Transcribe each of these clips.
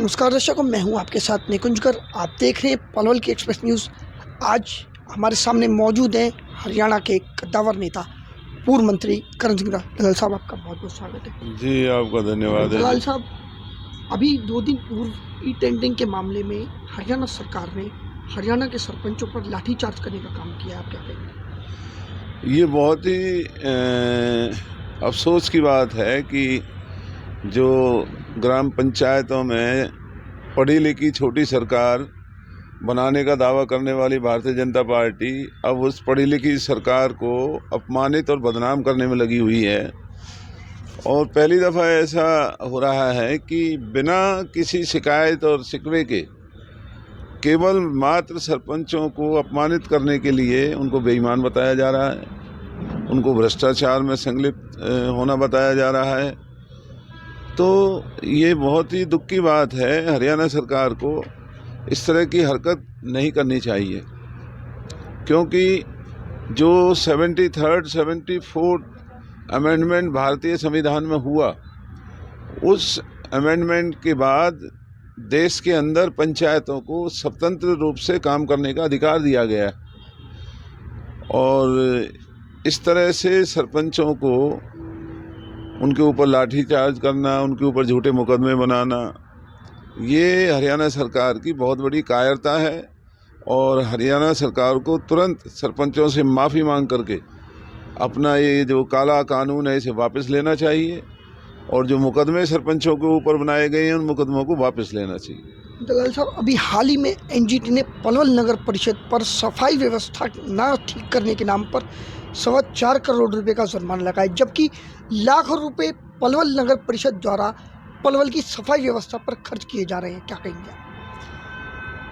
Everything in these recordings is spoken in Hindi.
नमस्कार दर्शकों, मैं हूं आपके साथ निकुंजकर। आप देख रहे हैं पलवल की एक्सप्रेस न्यूज़। आज हमारे सामने मौजूद हैं हरियाणा के कद्दावर नेता पूर्व मंत्री करण सिंह दलाल साहब। आपका बहुत बहुत स्वागत है। जी, आपका धन्यवाद है। दलाल साहब, अभी 2 दिन पूर्व ई टेंडरिंग के मामले में हरियाणा सरकार ने हरियाणा के सरपंचों पर लाठीचार्ज करने का काम किया। आप क्या कहेंगे? ये बहुत ही अफसोस की बात है कि जो ग्राम पंचायतों में पढ़ी लिखी छोटी सरकार बनाने का दावा करने वाली भारतीय जनता पार्टी अब उस पढ़ी लिखी सरकार को अपमानित और बदनाम करने में लगी हुई है। और पहली दफ़ा ऐसा हो रहा है कि बिना किसी शिकायत और शिकवे के केवल मात्र सरपंचों को अपमानित करने के लिए उनको बेईमान बताया जा रहा है, उनको भ्रष्टाचार में संलिप्त होना बताया जा रहा है। तो ये बहुत ही दुख की बात है। हरियाणा सरकार को इस तरह की हरकत नहीं करनी चाहिए, क्योंकि जो 74th अमेंडमेंट भारतीय संविधान में हुआ, उस अमेंडमेंट के बाद देश के अंदर पंचायतों को स्वतंत्र रूप से काम करने का अधिकार दिया गया है। और इस तरह से सरपंचों को उनके ऊपर लाठीचार्ज करना, उनके ऊपर झूठे मुकदमे बनाना, ये हरियाणा सरकार की बहुत बड़ी कायरता है। और हरियाणा सरकार को तुरंत सरपंचों से माफ़ी मांग करके अपना ये जो काला कानून है इसे वापस लेना चाहिए, और जो मुकदमे सरपंचों के ऊपर बनाए गए हैं उन मुकदमों को वापस लेना चाहिए। दलाल साहब, अभी हाल ही में एनजीटी ने पलवल नगर परिषद पर सफाई व्यवस्था ना ठीक करने के नाम पर 4.25 करोड़ रुपए का जुर्माना लगाया, जबकि लाखों रुपए पलवल नगर परिषद द्वारा पलवल की सफाई व्यवस्था पर खर्च किए जा रहे हैं। क्या कहेंगे?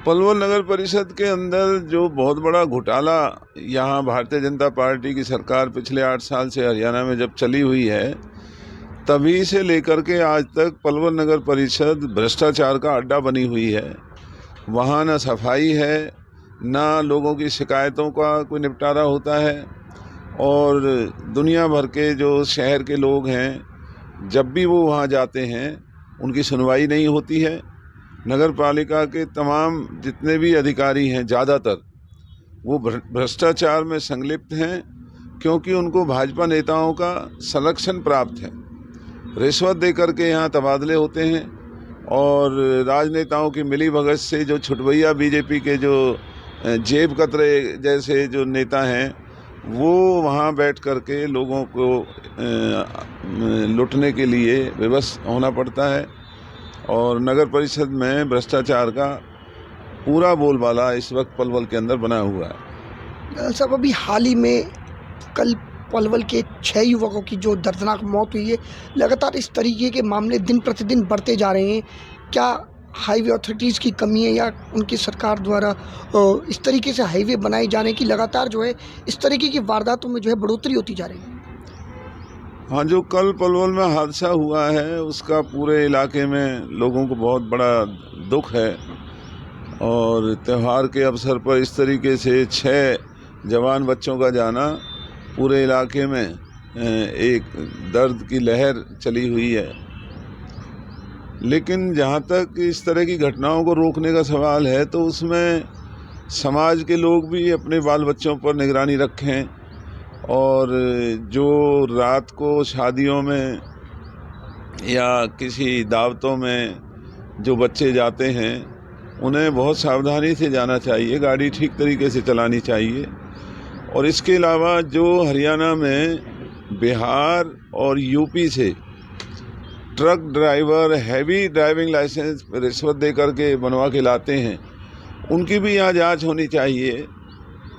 पलवल नगर परिषद के अंदर जो बहुत बड़ा घोटाला यहाँ भारतीय जनता पार्टी की सरकार पिछले 8 साल से हरियाणा में जब चली हुई है, तभी से लेकर के आज तक पलवल नगर परिषद भ्रष्टाचार का अड्डा बनी हुई है। वहाँ ना सफाई है, ना लोगों की शिकायतों का कोई निपटारा होता है। और दुनिया भर के जो शहर के लोग हैं, जब भी वो वहाँ जाते हैं उनकी सुनवाई नहीं होती है। नगर पालिका के तमाम जितने भी अधिकारी हैं, ज़्यादातर वो भ्रष्टाचार में संलिप्त हैं, क्योंकि उनको भाजपा नेताओं का संरक्षण प्राप्त है। रिश्वत दे करके यहाँ तबादले होते हैं, और राजनेताओं की मिलीभगत से जो छुटभैया बीजेपी के जो जेब कतरे जैसे जो नेता हैं, वो वहाँ बैठ करके लोगों को लुटने के लिए विवश होना पड़ता है। और नगर परिषद में भ्रष्टाचार का पूरा बोलबाला इस वक्त पलवल के अंदर बना हुआ है। सब अभी हाल ही में कल पलवल के 6 युवकों की जो दर्दनाक मौत हुई है, लगातार इस तरीके के मामले दिन प्रतिदिन बढ़ते जा रहे हैं। क्या हाईवे अथॉरिटीज़ की कमी है, या उनकी सरकार द्वारा इस तरीके से हाईवे बनाए जाने की लगातार जो है इस तरीके की वारदातों में जो है बढ़ोतरी होती जा रही है? हाँ, जो कल पलवल में हादसा हुआ है उसका पूरे इलाके में लोगों को बहुत बड़ा दुख है। और त्यौहार के अवसर पर इस तरीके से 6 जवान बच्चों का जाना, पूरे इलाके में एक दर्द की लहर चली हुई है। लेकिन जहाँ तक इस तरह की घटनाओं को रोकने का सवाल है, तो उसमें समाज के लोग भी अपने बाल बच्चों पर निगरानी रखें। और जो रात को शादियों में या किसी दावतों में जो बच्चे जाते हैं, उन्हें बहुत सावधानी से जाना चाहिए, गाड़ी ठीक तरीके से चलानी चाहिए। और इसके अलावा जो हरियाणा में बिहार और यूपी से truck driver heavy driving licence रिश्वत दे करके बनवा के लाते हैं, उनकी भी यहाँ जांच होनी चाहिए।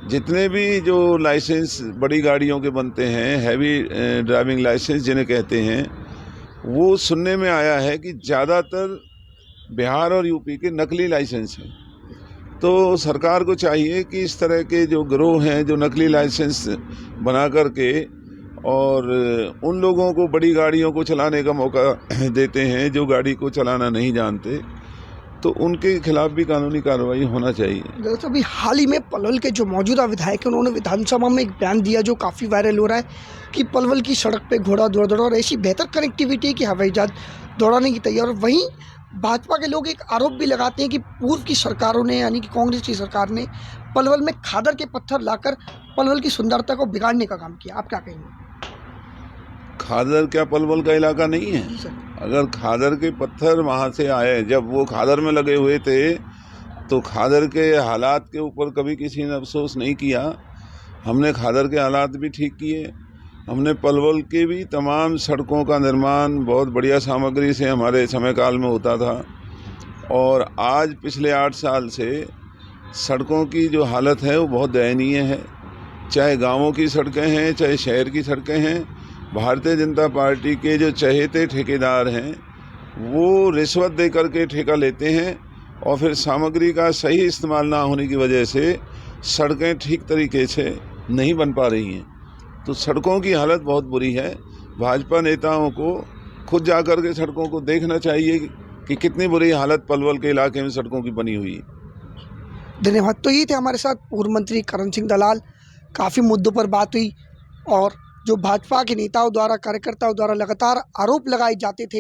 जितने भी जो लाइसेंस बड़ी गाड़ियों के बनते हैं, हैवी ड्राइविंग लाइसेंस जिन्हें कहते हैं, वो सुनने में आया है कि ज़्यादातर बिहार और यूपी के नकली लाइसेंस हैं। तो सरकार को चाहिए कि इस तरह के जो गिरोह हैं जो नकली लाइसेंस बना करके और उन लोगों को बड़ी गाड़ियों को चलाने का मौका देते हैं जो गाड़ी को चलाना नहीं जानते, तो उनके खिलाफ भी कानूनी कार्रवाई होना चाहिए। दरअसल अभी हाल ही में पलवल के जो मौजूदा विधायक हैं, उन्होंने विधानसभा में एक बयान दिया जो काफ़ी वायरल हो रहा है कि पलवल की सड़क पे घोड़ा दौड़ और ऐसी बेहतर कनेक्टिविटी की हवाई जहाज दौड़ाने की तैयार। वहीं भाजपा के लोग एक आरोप भी लगाते हैं कि पूर्व की सरकारों ने यानी कि कांग्रेस की सरकार ने पलवल में खादर के पत्थर लाकर पलवल की सुंदरता को बिगाड़ने का काम किया। आप क्या कहेंगे? खादर क्या पलवल का इलाका नहीं है? जी सर। अगर खादर के पत्थर वहाँ से आए, जब वो खादर में लगे हुए थे, तो खादर के हालात के ऊपर कभी किसी ने अफसोस नहीं किया। हमने खादर के हालात भी ठीक किए। हमने पलवल के भी तमाम सड़कों का निर्माण बहुत बढ़िया सामग्री से हमारे समय काल में होता था। और आज पिछले 8 साल से सड़कों की जो हालत है वो बहुत दयनीय है। चाहे गांवों की सड़कें हैं, चाहे शहर की सड़कें हैं। भारतीय जनता पार्टी के जो चहेते ठेकेदार हैं वो रिश्वत दे करके ठेका लेते हैं और फिर सामग्री का सही इस्तेमाल ना होने की वजह से सड़कें ठीक तरीके से नहीं बन पा रही हैं। तो सड़कों की हालत बहुत बुरी है। भाजपा नेताओं को खुद जाकर के सड़कों को देखना चाहिए कि कितनी बुरी हालत पलवल के इलाके में सड़कों की बनी हुई है। धन्यवाद। तो ये थे हमारे साथ पूर्व मंत्री करण सिंह दलाल। काफ़ी मुद्दों पर बात हुई और जो भाजपा के नेताओं द्वारा कार्यकर्ताओं द्वारा लगातार आरोप लगाए जाते थे